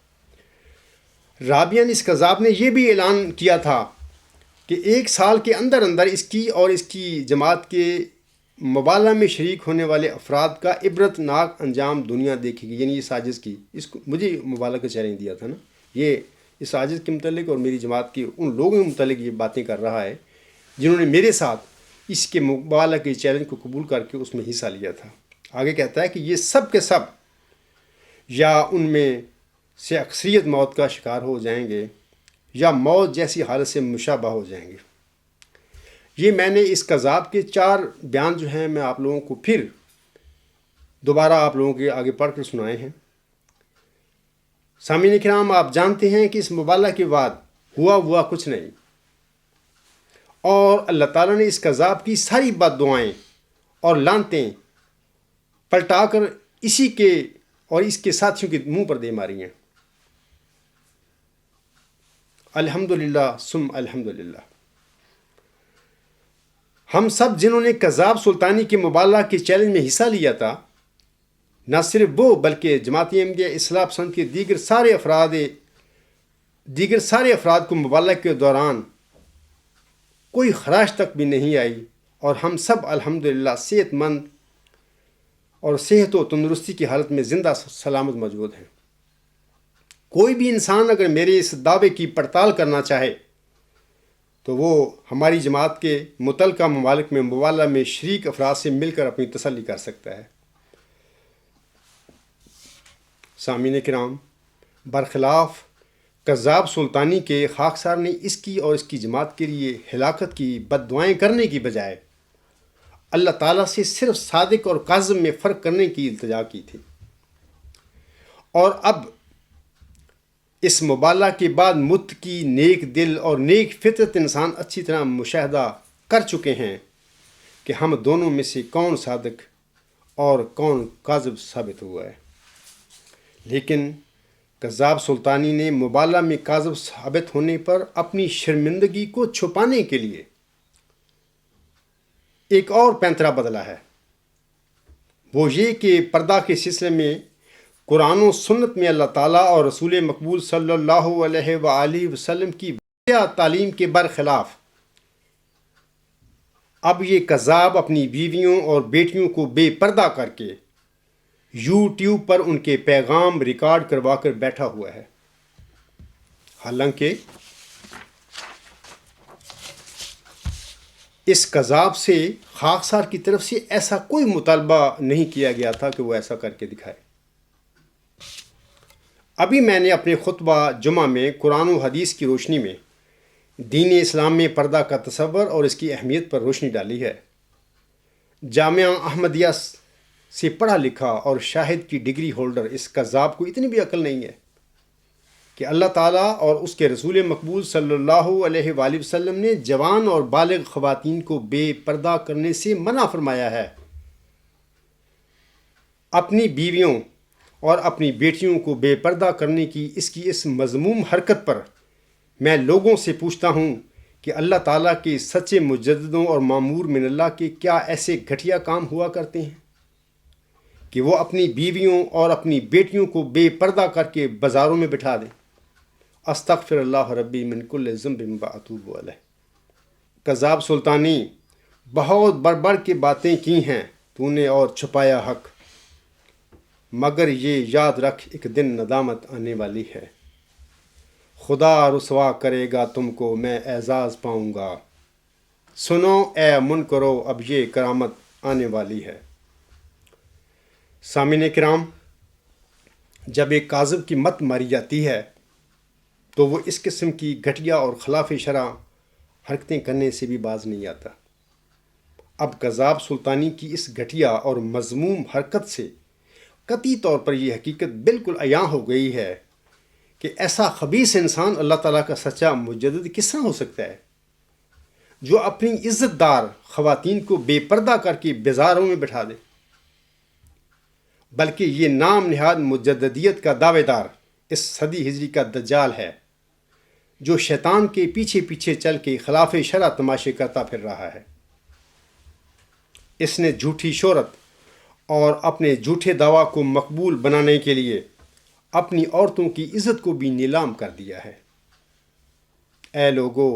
رابعاً اس کذاب نے یہ بھی اعلان کیا تھا کہ 1 سال کے اندر اندر اس کی اور اس کی جماعت کے مبالغہ میں شریک ہونے والے افراد کا عبرت ناک انجام دنیا دیکھے گی. یعنی اس سازش کی، اس کو مجھے مبالغہ کا چیلنج دیا تھا نا، یہ اس سازش کے متعلق اور میری جماعت کے ان لوگوں کے متعلق یہ باتیں کر رہا ہے جنہوں نے میرے ساتھ اس کے مبالغہ کے چیلنج کو قبول کر کے اس میں حصہ لیا تھا. آگے کہتا ہے کہ یہ سب کے سب یا ان میں سے اکثریت موت کا شکار ہو جائیں گے یا موت جیسی حالت سے مشابہ ہو جائیں گے. یہ میں نے اس کذاب کے 4 بیان جو ہیں میں آپ لوگوں کو پھر دوبارہ آپ لوگوں کے آگے پڑھ کر سنائے ہیں. سامعین کرام، آپ جانتے ہیں کہ اس مبالغہ کے بعد ہوا کچھ نہیں، اور اللہ تعالیٰ نے اس کذاب کی ساری بد دعائیں اور لعنتیں پلٹا کر اسی کے اور اس کے ساتھیوں کے منہ پر دے ماری ہیں. الحمدللہ ثم الحمدللہ. ہم سب جنہوں نے کذاب سلطانی کے مبالغہ کے چیلنج میں حصہ لیا تھا، نہ صرف وہ بلکہ جماعت احمدیہ اصلاح پسند کے دیگر سارے افراد کو مبالغہ کے دوران کوئی خراش تک بھی نہیں آئی، اور ہم سب الحمدللہ صحت مند اور صحت و تندرستی کی حالت میں زندہ سلامت موجود ہیں. کوئی بھی انسان اگر میرے اس دعوے کی پڑتال کرنا چاہے تو وہ ہماری جماعت کے متعلقہ ممالک میں مبالغہ میں شریک افراد سے مل کر اپنی تسلی کر سکتا ہے. سامعین کرام، برخلاف کذاب سلطانی کے خاکسار نے اس کی اور اس کی جماعت کے لیے ہلاکت کی بد دعائیں کرنے کی بجائے اللہ تعالیٰ سے صرف صادق اور کاذب میں فرق کرنے کی التجا کی تھی. اور اب اس مبالغہ کے بعد متقی، نیک دل اور نیک فطرت انسان اچھی طرح مشاہدہ کر چکے ہیں کہ ہم دونوں میں سے کون صادق اور کون کاذب ثابت ہوا ہے. لیکن کذاب سلطانی نے مبالغہ میں کاذب ثابت ہونے پر اپنی شرمندگی کو چھپانے کے لیے ایک اور پینترا بدلا ہے. وہ یہ کہ پردہ کے سلسلے میں قرآن و سنت میں اللہ تعالیٰ اور رسول مقبول صلی اللہ علیہ وآلہ وسلم کی واضح تعلیم کے برخلاف اب یہ کذاب اپنی بیویوں اور بیٹیوں کو بے پردہ کر کے یوٹیوب پر ان کے پیغام ریکارڈ کروا کر بیٹھا ہوا ہے. حالانکہ اس کذاب سے خاکسار کی طرف سے ایسا کوئی مطالبہ نہیں کیا گیا تھا کہ وہ ایسا کر کے دکھائے. ابھی میں نے اپنے خطبہ جمعہ میں قرآن و حدیث کی روشنی میں دین اسلام میں پردہ کا تصور اور اس کی اہمیت پر روشنی ڈالی ہے. جامعہ احمدیہ سے پڑھا لکھا اور شاہد کی ڈگری ہولڈر اس کذاب کو اتنی بھی عقل نہیں ہے کہ اللہ تعالیٰ اور اس کے رسول مقبول صلی اللہ علیہ وآلہ وسلم نے جوان اور بالغ خواتین کو بے پردہ کرنے سے منع فرمایا ہے. اپنی بیویوں اور اپنی بیٹیوں کو بے پردہ کرنے کی اس مذموم حرکت پر میں لوگوں سے پوچھتا ہوں کہ اللہ تعالیٰ کے سچے مجددوں اور معمور من اللہ کے کیا ایسے گھٹیا کام ہوا کرتے ہیں کہ وہ اپنی بیویوں اور اپنی بیٹیوں کو بے پردہ کر کے بازاروں میں بٹھا دیں؟ استغفر اللہ ربی من کل ذنب واتوب علیہ. کذاب سلطانی، بہت بڑھ بڑھ کے باتیں کی ہیں تو نے اور چھپایا حق، مگر یہ یاد رکھ ایک دن ندامت آنے والی ہے. خدا رسوا کرے گا تم کو، میں اعزاز پاؤں گا. سنو اے منکرو، اب یہ کرامت آنے والی ہے. سامعین کرام، جب ایک کاذب کی مت ماری جاتی ہے تو وہ اس قسم کی گھٹیا اور خلاف شرع حرکتیں کرنے سے بھی باز نہیں آتا. اب کذاب سلطانی کی اس گھٹیا اور مذموم حرکت سے قطعی طور پر یہ حقیقت بالکل عیاں ہو گئی ہے کہ ایسا خبیث انسان اللہ تعالیٰ کا سچا مجدد کس طرح ہو سکتا ہے، جو اپنی عزت دار خواتین کو بے پردہ کر کے بازاروں میں بٹھا دے، بلکہ یہ نام نہاد مجددیت کا دعوے دار اس صدی ہجری کا دجال ہے، جو شیطان کے پیچھے پیچھے چل کے خلاف شرع تماشے کرتا پھر رہا ہے۔ اس نے جھوٹی شہرت اور اپنے جھوٹے دعویٰ کو مقبول بنانے کے لیے اپنی عورتوں کی عزت کو بھی نیلام کر دیا ہے۔ اے لوگو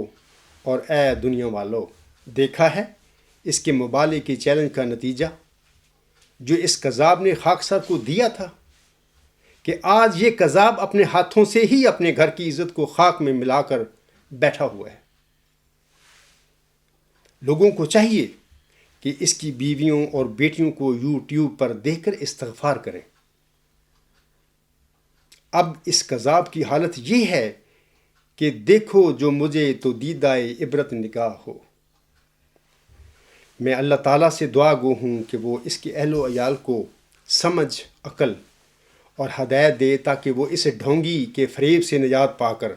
اور اے دنیا والو، دیکھا ہے اس کے مبالغے کے چیلنج کا نتیجہ جو اس کذاب نے خاکسار کو دیا تھا، کہ آج یہ کذاب اپنے ہاتھوں سے ہی اپنے گھر کی عزت کو خاک میں ملا کر بیٹھا ہوا ہے۔ لوگوں کو چاہیے کہ اس کی بیویوں اور بیٹیوں کو یوٹیوب پر دیکھ کر استغفار کریں۔ اب اس کذاب کی حالت یہ ہے کہ دیکھو جو مجھے تو دیدائے عبرت نگاہ ہو۔ میں اللہ تعالیٰ سے دعا گو ہوں کہ وہ اس کے اہل و عیال کو سمجھ، عقل اور ہدایت دے، تاکہ وہ اس ڈھونگی کے فریب سے نجات پا کر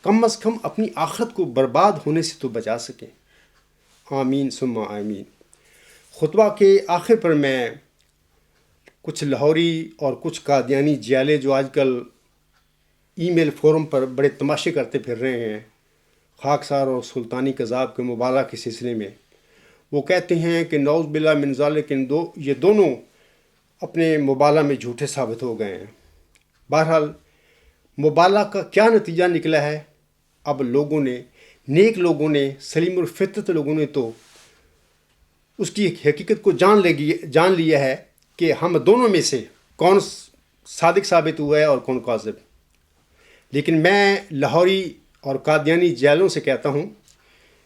کم از کم اپنی آخرت کو برباد ہونے سے تو بچا سکیں۔ آمین ثم آمین۔ خطبہ کے آخر پر میں کچھ لاہوری اور کچھ قادیانی جیالے جو آج کل ای میل فورم پر بڑے تماشے کرتے پھر رہے ہیں خاکسار اور سلطانی کذاب کے مبالغہ کے سلسلے میں، وہ کہتے ہیں کہ نعوذ باللہ من ذالک یہ دونوں اپنے مبالغہ میں جھوٹے ثابت ہو گئے ہیں۔ بہرحال مبالغہ کا کیا نتیجہ نکلا ہے؟ اب لوگوں نے، نیک لوگوں نے، سلیم الفطرت لوگوں نے تو اس کی حقیقت کو جان لیا ہے کہ ہم دونوں میں سے کون صادق ثابت ہوا ہے اور کون کاذب۔ لیکن میں لاہوری اور قادیانی جیلوں سے کہتا ہوں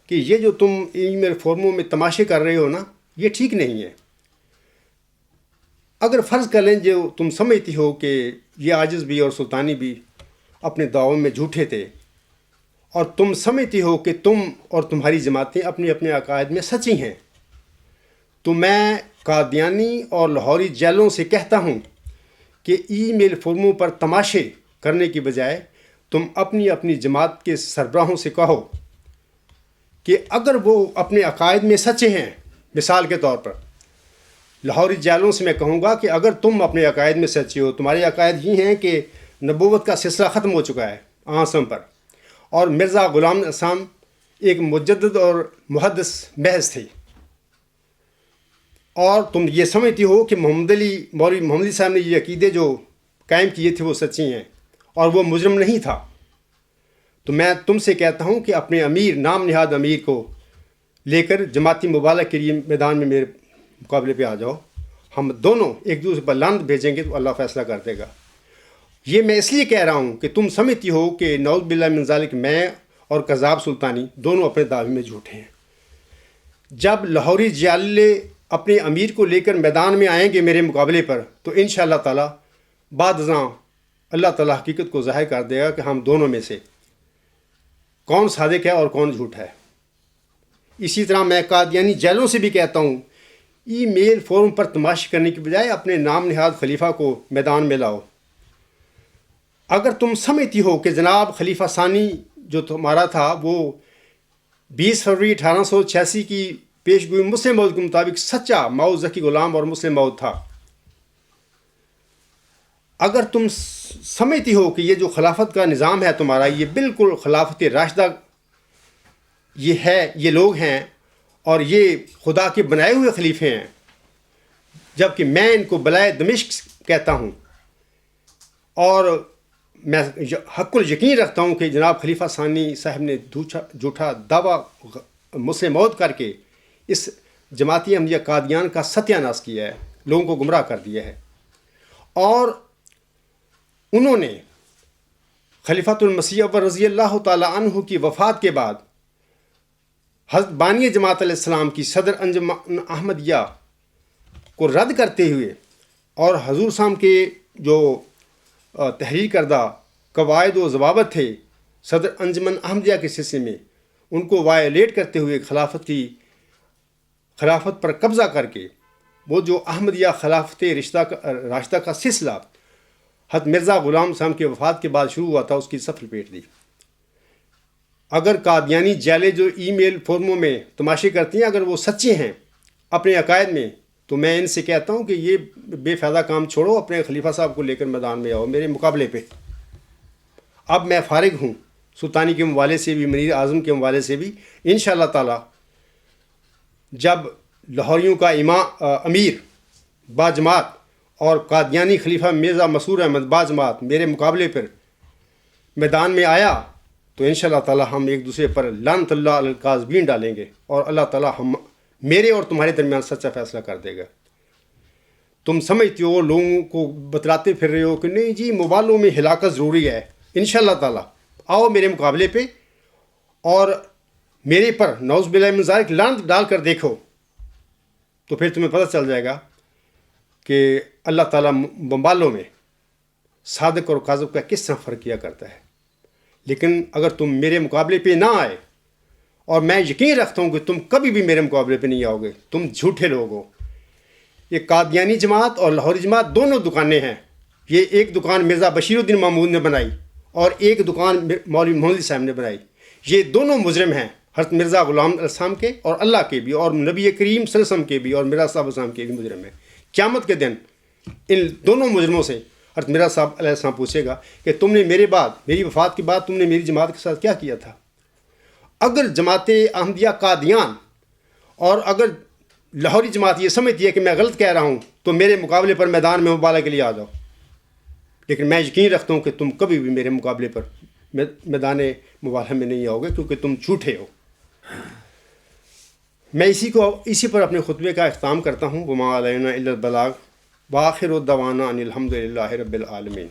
کہ یہ جو تم ای میل فورموں میں تماشے کر رہے ہو نا، یہ ٹھیک نہیں ہے۔ اگر فرض کر لیں جو تم سمجھتی ہو کہ یہ عاجز بھی اور سلطانی بھی اپنے دعووں میں جھوٹے تھے، اور تم سمجھتی ہو کہ تم اور تمہاری جماعتیں اپنے اپنے عقائد میں سچی ہیں، تو میں قادیانی اور لاہوری جیلوں سے کہتا ہوں کہ ای میل فورموں پر تماشے کرنے کی بجائے تم اپنی اپنی جماعت کے سربراہوں سے کہو کہ اگر وہ اپنے عقائد میں سچے ہیں، مثال کے طور پر لاہوری جیلوں سے میں کہوں گا کہ اگر تم اپنے عقائد میں سچے ہو، تمہارے عقائد یہ ہیں کہ نبوت کا سلسلہ ختم ہو چکا ہے آسم پر، اور مرزا غلام احسان ایک مجدد اور محدث محض تھے، اور تم یہ سمجھتی ہو کہ مولوی محمد علی صاحب نے یہ عقیدے جو قائم کیے تھے وہ سچی ہیں اور وہ مجرم نہیں تھا، تو میں تم سے کہتا ہوں کہ اپنے امیر، نام نہاد امیر کو لے کر جماعتی مبالغہ کے لیے میدان میں میرے مقابلے پہ آ جاؤ، ہم دونوں ایک دوسرے پر لعنت بھیجیں گے تو اللہ فیصلہ کر دے گا۔ یہ میں اس لیے کہہ رہا ہوں کہ تم سمجھتی ہو کہ نعوذ باللہ من ذالک میں اور کذاب سلطانی دونوں اپنے دعوے میں جھوٹے ہیں۔ جب لاہوری جیالے اپنے امیر کو لے کر میدان میں آئیں گے میرے مقابلے پر، تو انشاءاللہ تعالی بعد ازاں اللہ تعالیٰ حقیقت کو ظاہر کر دے گا کہ ہم دونوں میں سے کون صادق ہے اور کون جھوٹ ہے۔ اسی طرح میں قادیانی جیلوں سے بھی کہتا ہوں، ای میل فورم پر تماشے کرنے کی بجائے اپنے نام نہاد خلیفہ کو میدان میں لاؤ۔ اگر تم سمجھتی ہو کہ جناب خلیفہ ثانی جو تمہارا تھا وہ 20 فروری 1886 کی پیش گوئی مسلم موعود کے مطابق سچا ماؤ ذکی غلام اور مسلم موعود تھا، اگر تم سمجھتی ہو کہ یہ جو خلافت کا نظام ہے تمہارا، یہ بالکل خلافت راشدہ یہ ہے، یہ لوگ ہیں اور یہ خدا کے بنائے ہوئے خلیفے ہیں، جبکہ میں ان کو بلائے دمشق کہتا ہوں، اور میں حق الیقین رکھتا ہوں کہ جناب خلیفہ ثانی صاحب نے جھوٹا دعویٰ مسلم موعود کر کے اس جماعتی احمدیہ قادیان کا ستیہ ناش کیا ہے، لوگوں کو گمراہ کر دیا ہے، اور انہوں نے خلیفۃ المسیح اول رضی اللہ تعالی عنہ کی وفات کے بعد حضرت بانی جماعت علیہ السلام کی صدر انجمن احمدیہ کو رد کرتے ہوئے اور حضور صاحب کے جو تحریر کردہ قواعد و ضوابط تھے صدر انجمن احمدیہ کے سلسلے میں، ان کو وائلیٹ کرتے ہوئے خلافت کی خلافت پر قبضہ کر کے وہ جو احمدیہ خلافت راشدہ کا سلسلہ حضرت مرزا غلام صاحب کی وفات کے بعد شروع ہوا تھا، اس کی صف لپیٹ دی۔ اگر قادیانی جیلے جو ای میل فورموں میں تماشے کرتی ہیں اگر وہ سچے ہیں اپنے عقائد میں، تو میں ان سے کہتا ہوں کہ یہ بے فائدہ کام چھوڑو، اپنے خلیفہ صاحب کو لے کر میدان میں آؤ میرے مقابلے پہ۔ اب میں فارغ ہوں سلطانی کے موالے سے بھی، منیر اعظم کے موالے سے بھی۔ انشاءاللہ تعالی جب لاہوریوں کا امیر باجماعت اور قادیانی خلیفہ مرزا مسرور احمد باجماعت میرے مقابلے پر میدان میں آیا تو انشاءاللہ تعالی ہم ایک دوسرے پر لعنت اللہ علی الکاذبین ڈالیں گے، اور اللہ تعالی میرے اور تمہارے درمیان سچا فیصلہ کر دے گا۔ تم سمجھتے ہو، لوگوں کو بتلاتے پھر رہے ہو کہ نہیں جی موبائلوں میں ہلاکت ضروری ہے، انشاءاللہ تعالی آؤ میرے مقابلے پہ اور میرے پر نعوذ باللہ من ذالک لعنت ڈال کر دیکھو، تو پھر تمہیں پتہ چل جائے گا کہ اللہ تعالیٰ موبائلوں میں صادق اور کاذب کا کس طرح فرق کیا کرتا ہے۔ لیکن اگر تم میرے مقابلے پہ نہ آئے، اور میں یقین رکھتا ہوں کہ تم کبھی بھی میرے مقابلے پہ نہیں آؤ گے، تم جھوٹے لوگ ہو۔ یہ قادیانی جماعت اور لاہوری جماعت دونوں دکانیں ہیں۔ یہ ایک دکان مرزا بشیر الدین محمود نے بنائی اور ایک دکان مولوی محمد علی صاحب نے بنائی۔ یہ دونوں مجرم ہیں، حضرت مرزا غلام علیہ السلام کے اور اللہ کے بھی، اور نبی کریم صلی اللہ علیہ وسلم کے بھی، اور مرزا صاحب السلام کے بھی مجرم ہیں۔ قیامت کے دن ان دونوں مجرموں سے حضرت مرزا صاحب علیہ السلام پوچھے گا کہ تم نے میرے بعد، میری وفات کے بعد تم نے میری جماعت کے ساتھ کیا کیا تھا؟ اگر جماعت احمدیہ قادیان اور اگر لاہوری جماعت یہ سمجھتی ہے کہ میں غلط کہہ رہا ہوں تو میرے مقابلے پر میدان میں مبالغہ کے لیے آ جاؤ، لیکن میں یقین رکھتا ہوں کہ تم کبھی بھی میرے مقابلے پر میدان مبالغہ میں نہیں آؤ گے، کیونکہ تم جھوٹے ہو۔ میں اسی پر اپنے خطبے کا اختتام کرتا ہوں۔ وما علینا الا البلاغ وآخر دعوانا ان الحمد للہ رب العالمین۔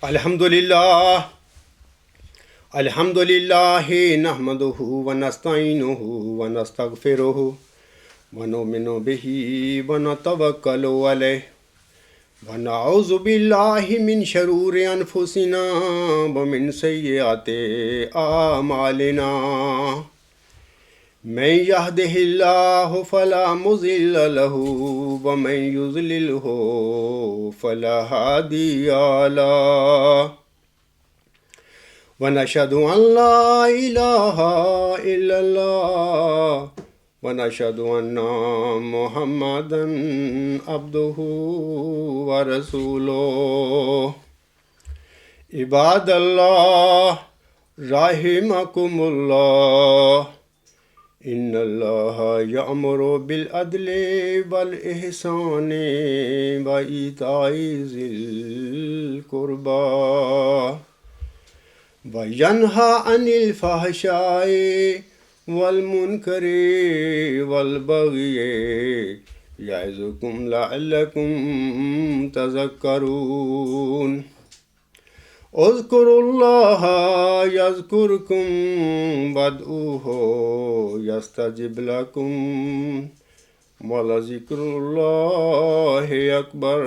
الحمد للہ نحمدہ ونستعینہ ونستغفرہ ونؤمن بہ ونتوکل علیہ ونعوذ باللہ من شرور انفسنا ومن سیئات اعمالنا، من یہدہ اللہ فلا مضل لہ ومن یضللہ فلا ہادی لہ، ونشہد ان لا الہ الا اللہ ونشہد ان محمدا عبدہ ورسولہ۔ عباد اللہ رحمکم اللہ، ان اللہ یأمر بالعدل والاحسان وایتاء ذی القربی وینہی عن الفحشاء والمنکر والبغی یعظکم لعلکم تذکرون۔ اذکروا اللہ یذکرکم وادعوہ یستجب لکم ولذکر اللہ اکبر۔